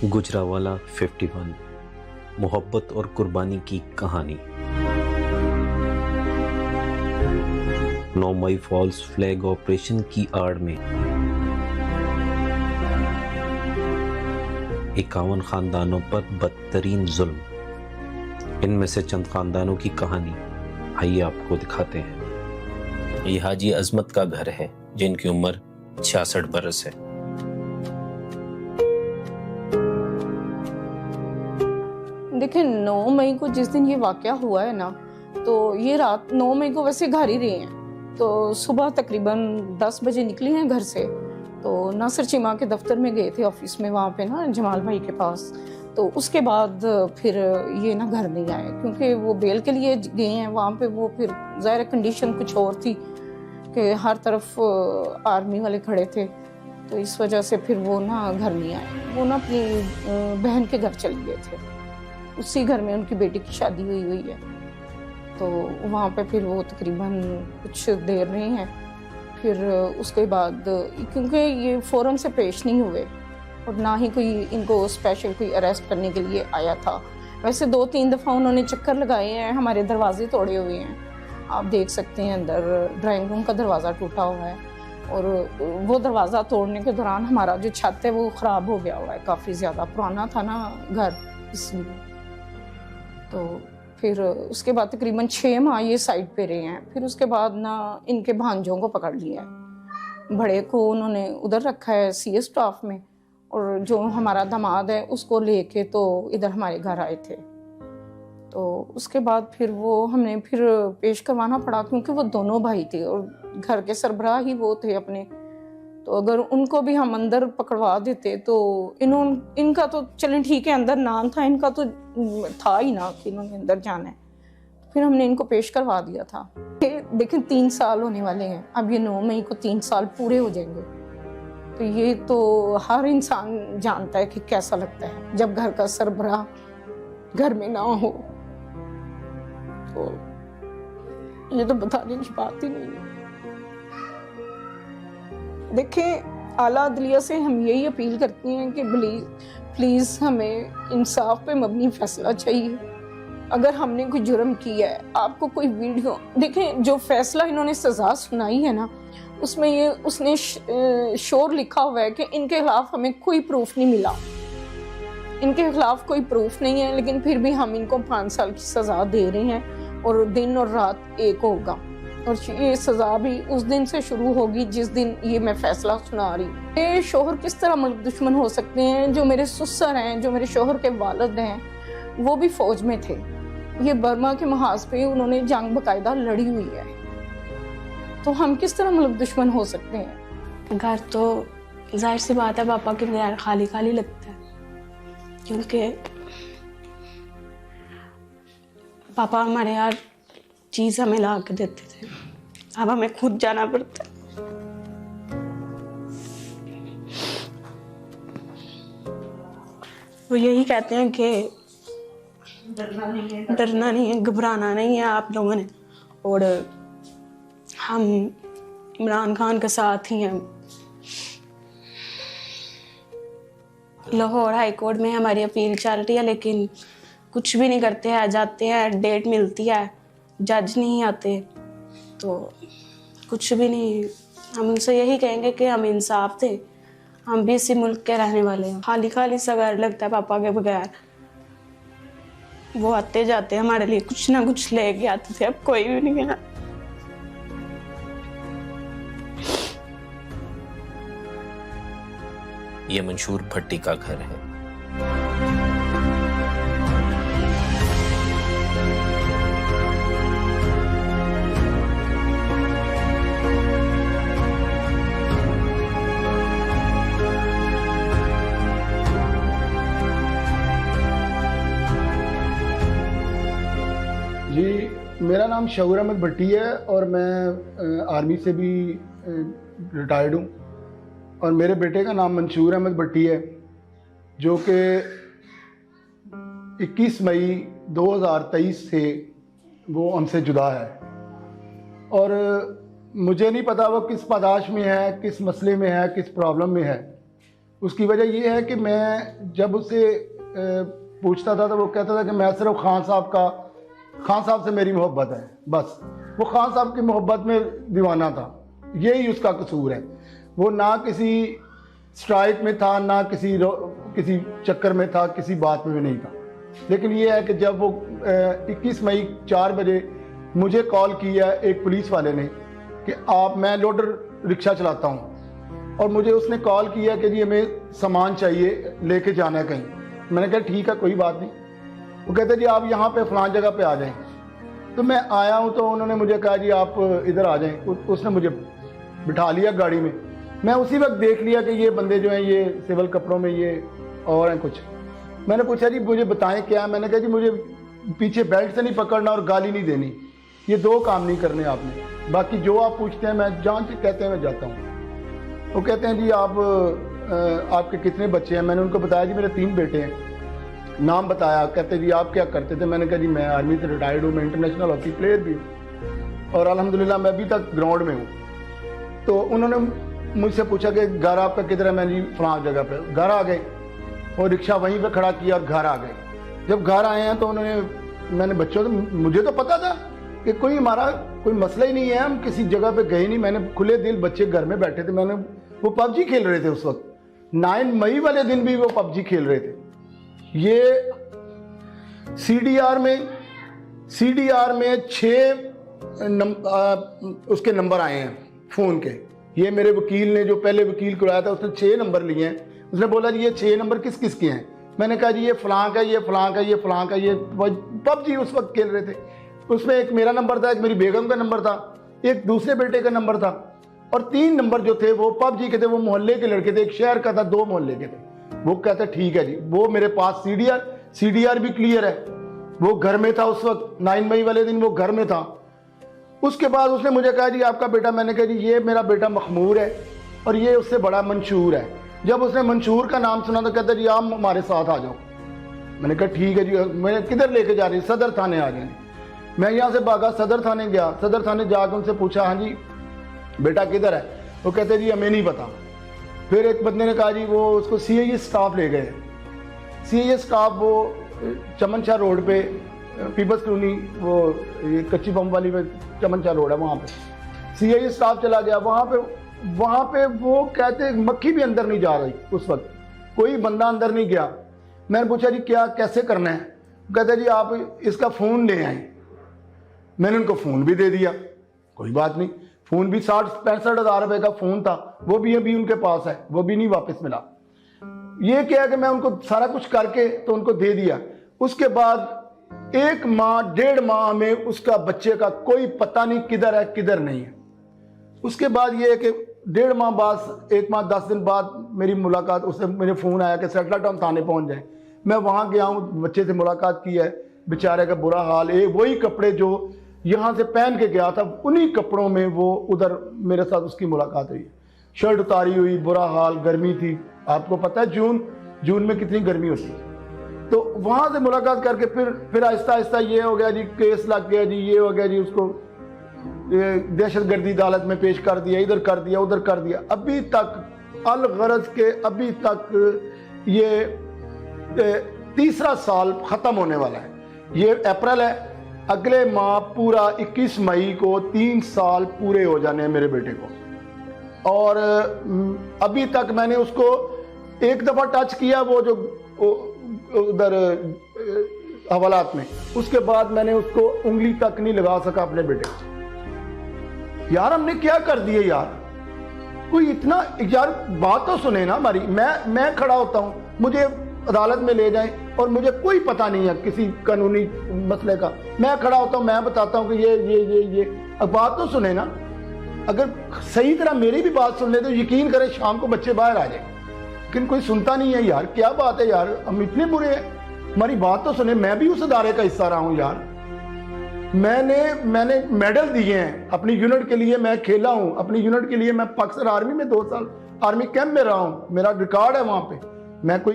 गुजरावाला 51 मोहब्बत और कुर्बानी की कहानी। 9 मई फॉल्स फ्लैग ऑपरेशन की आड़ में 51 खानदानों पर बदतरीन जुल्म। इनमें से चंद खानदानों की कहानी आइए आपको दिखाते हैं। ये हाजी अजमत का घर है जिनकी उम्र 66 बरस है। देखिए 9 मई को जिस दिन ये वाकया हुआ है ना, तो ये रात 9 मई को वैसे घर ही रहे हैं। तो सुबह तकरीबन 10 बजे निकली हैं घर से, तो नासिर चीमा के दफ्तर में गए थे, ऑफिस में वहाँ पे ना जमाल भाई के पास। तो उसके बाद फिर ये ना घर नहीं आए क्योंकि वो बेल के लिए गए हैं वहाँ पे। वो फिर ज़ाहिर कंडीशन कुछ और थी कि हर तरफ आर्मी वाले खड़े थे, तो इस वजह से फिर वो ना घर नहीं आए। वो ना अपनी बहन के घर चले गए थे। उसी घर में उनकी बेटी की शादी हुई है, तो वहाँ पे फिर वो तकरीबन कुछ देर रहे हैं। फिर उसके बाद क्योंकि ये फ़ौरन से पेश नहीं हुए और ना ही कोई इनको स्पेशल कोई अरेस्ट करने के लिए आया था। वैसे 2-3 दफ़ा उन्होंने चक्कर लगाए हैं, हमारे दरवाजे तोड़े हुए हैं, आप देख सकते हैं। अंदर ड्राइंग रूम का दरवाज़ा टूटा हुआ है और वो दरवाज़ा तोड़ने के दौरान हमारा जो छत है वो ख़राब हो गया हुआ है, काफ़ी ज़्यादा पुराना था ना घर, इसलिए। तो फिर उसके बाद तकरीबन 6 माह ये साइड पे रहे हैं। फिर उसके बाद ना इनके भांजों को पकड़ लिया है। बड़े को उन्होंने उधर रखा है CS स्टाफ में, और जो हमारा दामाद है उसको लेके तो इधर हमारे घर आए थे। तो उसके बाद फिर वो हमने फिर पेश करवाना पड़ा क्योंकि वो दोनों भाई थे और घर के सरबराह ही वो थे अपने। तो अगर उनको भी हम अंदर पकड़वा देते तो इनका तो चलें ठीक है, अंदर नाम था, इनका तो था ही ना कि इन्होंने अंदर जाना है। फिर हमने इनको पेश करवा दिया था। देखें 3 साल होने वाले हैं, अब ये 9 मई को 3 साल पूरे हो जाएंगे। तो ये तो हर इंसान जानता है कि कैसा लगता है जब घर का सरबराह घर में ना हो। तो ये तो बताने की बात ही नहीं है। देखें आला अदलिया से हम यही अपील करते हैं कि प्लीज़ हमें इंसाफ पे मबनी फैसला चाहिए। अगर हमने कोई जुर्म किया है, आपको कोई वीडियो देखें, जो फैसला इन्होंने सज़ा सुनाई है ना, उसमें ये उसने शोर लिखा हुआ है कि इनके खिलाफ हमें कोई प्रूफ नहीं मिला, इनके खिलाफ कोई प्रूफ नहीं है, लेकिन फिर भी हम इनको 5 साल की सज़ा दे रहे हैं और दिन और रात एक होगा। और ये सज़ा भी उस दिन से शुरू होगी जिस दिन ये मैं फैसला सुना रही हूँ। ये शोहर किस तरह मुल्क दुश्मन हो सकते हैं? जो मेरे ससुर हैं, जो मेरे शोहर के वालिद हैं, वो भी फ़ौज में थे। ये बर्मा के महाज पे उन्होंने जंग बाकायदा लड़ी हुई है, तो हम किस तरह मुल्क दुश्मन हो सकते हैं? घर तो जाहिर सी बात है पापा के बगैर खाली खाली लगता है, क्योंकि पापा हमारे हर चीज़ हमें ला के देते थे, अब हमें खुद जाना पड़ता है। वो यही कहते हैं कि डरना नहीं है, घबराना नहीं है आप लोगों ने, और हम इमरान खान के साथ ही हैं। लाहौर हाई कोर्ट में हमारी अपील चल रही है, लेकिन कुछ भी नहीं करते हैं। जाते हैं, डेट मिलती है, जज नहीं आते, तो कुछ भी नहीं। हम उनसे यही कहेंगे कि हम इंसाफ दें, हम भी इसी मुल्क के रहने वाले हैं। खाली खाली सा घर लगता है पापा के बगैर। वो आते जाते हमारे लिए कुछ ना कुछ लेके आते थे, अब कोई भी नहीं है। ये मंशूर भट्टी का घर है। जी, मेरा नाम शऊर अहमद भट्टी है और मैं आर्मी से भी रिटायर्ड हूँ, और मेरे बेटे का नाम मंशूर अहमद भट्टी है, जो कि 21 मई 2023 से वो हमसे जुदा है। और मुझे नहीं पता वो किस पादाश में है, किस मसले में है, किस प्रॉब्लम में है। उसकी वजह ये है कि मैं जब उससे पूछता था तो वो कहता था कि मैं सिर्फ खान साहब से मेरी मोहब्बत है, बस। वो खान साहब की मोहब्बत में दीवाना था, यही उसका कसूर है। वो ना किसी स्ट्राइक में था, ना किसी चक्कर में था, किसी बात में भी नहीं था। लेकिन ये है कि जब वो 21 मई 4 बजे मुझे कॉल किया एक पुलिस वाले ने कि मैं लोडर रिक्शा चलाता हूँ, और मुझे उसने कॉल किया कि जी हमें सामान चाहिए, लेके जाना है कहीं। मैंने कहा ठीक है, कोई बात नहीं। वो कहते जी आप यहाँ पे फलां जगह पे आ जाएं। तो मैं आया हूँ तो उन्होंने मुझे कहा जी आप इधर आ जाएं। उसने मुझे बिठा लिया गाड़ी में। मैं उसी वक्त देख लिया कि ये बंदे जो हैं ये सिविल कपड़ों में ये और हैं कुछ। मैंने पूछा जी मुझे बताएं क्या। मैंने कहा जी मुझे पीछे बेल्ट से नहीं पकड़ना और गाली नहीं देनी, ये 2 काम नहीं करने आपने, बाकी जो आप पूछते हैं मैं जान से कहते हैं मैं जाता हूँ। वो कहते हैं जी आपके कितने बच्चे हैं। मैंने उनको बताया जी मेरे 3 बेटे हैं, नाम बताया। कहते जी आप क्या करते थे। मैंने कहा जी मैं आर्मी से रिटायर्ड हूँ, मैं इंटरनेशनल हॉकी प्लेयर भी हूँ और अल्हम्दुलिल्लाह मैं अभी तक ग्राउंड में हूँ। तो उन्होंने मुझसे पूछा कि घर आपका किधर है। मैं जी फलां जगह पे। घर आ गए और रिक्शा वहीं पे खड़ा किया और घर आ गए। जब घर आए हैं तो मैंने बच्चों से, मुझे तो पता था कि कोई हमारा कोई मसला ही नहीं है, हम किसी जगह पे गए नहीं। मैंने खुले दिल, बच्चे घर में बैठे थे, वो पबजी खेल रहे थे उस वक्त। 9 मई वाले दिन भी वो पबजी खेल रहे थे। ये CDR में 6 उसके नंबर आए हैं फ़ोन के। ये मेरे वकील ने, जो पहले वकील कराया था, उसने 6 नंबर लिए हैं। उसने बोला जी ये 6 नंबर किस किस के हैं। मैंने कहा जी ये फलां का, ये फलां का, ये फलां का। ये पबजी उस वक्त खेल रहे थे। उसमें एक मेरा नंबर था, एक मेरी बेगम का नंबर था, एक दूसरे बेटे का नंबर था, और 3 नंबर जो थे वो पबजी के थे। वो मोहल्ले के लड़के थे, एक शहर का था, 2 मोहल्ले के थे। वो कहता ठीक है जी। वो मेरे पास CDR भी क्लियर है। वो घर में था उस वक्त, 9 मई वाले दिन वो घर में था। उसके बाद उसने मुझे कहा जी आपका बेटा। मैंने कहा जी ये मेरा बेटा मखमूर है और ये उससे बड़ा मंशूर है। जब उसने मंशूर का नाम सुना तो कहता जी आप हमारे साथ आ जाओ। मैंने कहा ठीक है जी। मैं किधर लेके जा रही? सदर थाने आ जाए। मैं यहाँ से भागा, सदर थाने गया। सदर थाने जाकर उनसे पूछा हाँ जी बेटा किधर है। वो कहते जी हमें नहीं पता। फिर एक बंदे ने कहा जी वो उसको CIA स्टाफ ले गए। CIA स्टाफ वो चमन शाह रोड पे, पीपल्स कॉलोनी, वो ये कच्ची बम वाली में चमन शाह रोड है, वहाँ पे CIA स्टाफ चला गया। वहाँ पे वो कहते मक्खी भी अंदर नहीं जा रही उस वक्त, कोई बंदा अंदर नहीं गया। मैंने पूछा जी क्या कैसे करना है। कहते जी आप इसका फ़ोन ले आए। मैंने उनको फ़ोन भी दे दिया, कोई बात नहीं। फ़ोन भी 60-65 हज़ार रुपये का फ़ोन था, वो भी अभी उनके पास है, वो भी नहीं वापस मिला। ये क्या है कि मैं उनको सारा कुछ करके तो उनको दे दिया। उसके बाद 1 माह 1.5 माह में उसका बच्चे का कोई पता नहीं किधर है किधर नहीं है। उसके बाद ये है कि 1.5 माह बाद, 1 माह 10 दिन बाद मेरी मुलाकात, उससे मेरे फ़ोन आया कि सेटल टाउन थाने पहुंच जाए। मैं वहाँ गया हूँ, बच्चे से मुलाकात की है, बेचारे का बुरा हाल है। वही कपड़े जो यहाँ से पहन के गया था, उन्हीं कपड़ों में वो उधर मेरे साथ उसकी मुलाकात हुई। शर्ट उतारी हुई, बुरा हाल, गर्मी थी। आपको पता है जून में कितनी गर्मी होती है। तो वहाँ से मुलाकात करके फिर आहिस्ता आहिस्ता ये हो गया जी, केस लग गया जी, ये हो गया जी, उसको दहशतगर्दी अदालत में पेश कर दिया, इधर कर दिया, उधर कर दिया। अभी तक अलगरज के अभी तक ये 3रा साल ख़त्म होने वाला है। ये अप्रैल है, अगले माह पूरा 21 मई को 3 साल पूरे हो जाने हैं मेरे बेटे को। और अभी तक मैंने उसको एक दफ़ा टच किया, वो जो उधर हवालात में, उसके बाद मैंने उसको उंगली तक नहीं लगा सका अपने बेटे को। यार हमने क्या कर दिया यार, कोई इतना, यार बात तो सुने ना हमारी। मैं खड़ा होता हूँ, मुझे अदालत में ले जाएं और मुझे कोई पता नहीं है किसी कानूनी मसले का। मैं खड़ा होता हूँ, मैं बताता हूँ कि ये अब बात तो सुने ना। अगर सही तरह मेरी भी बात सुन ले तो यकीन करें शाम को बच्चे बाहर आ जाए। लेकिन कोई सुनता नहीं है यार, क्या बात है यार, हम इतने बुरे हैं। हमारी बात तो सुने। मैं भी उस अदारे का हिस्सा रहा हूँ यार। मैंने मेडल दिए हैं अपनी यूनिट के लिए, मैं खेला हूँ अपनी यूनिट के लिए। मैं पाकिस्तान आर्मी में 2 साल आर्मी कैंप में रहा हूँ, मेरा रिकॉर्ड है वहाँ पे। मैं कोई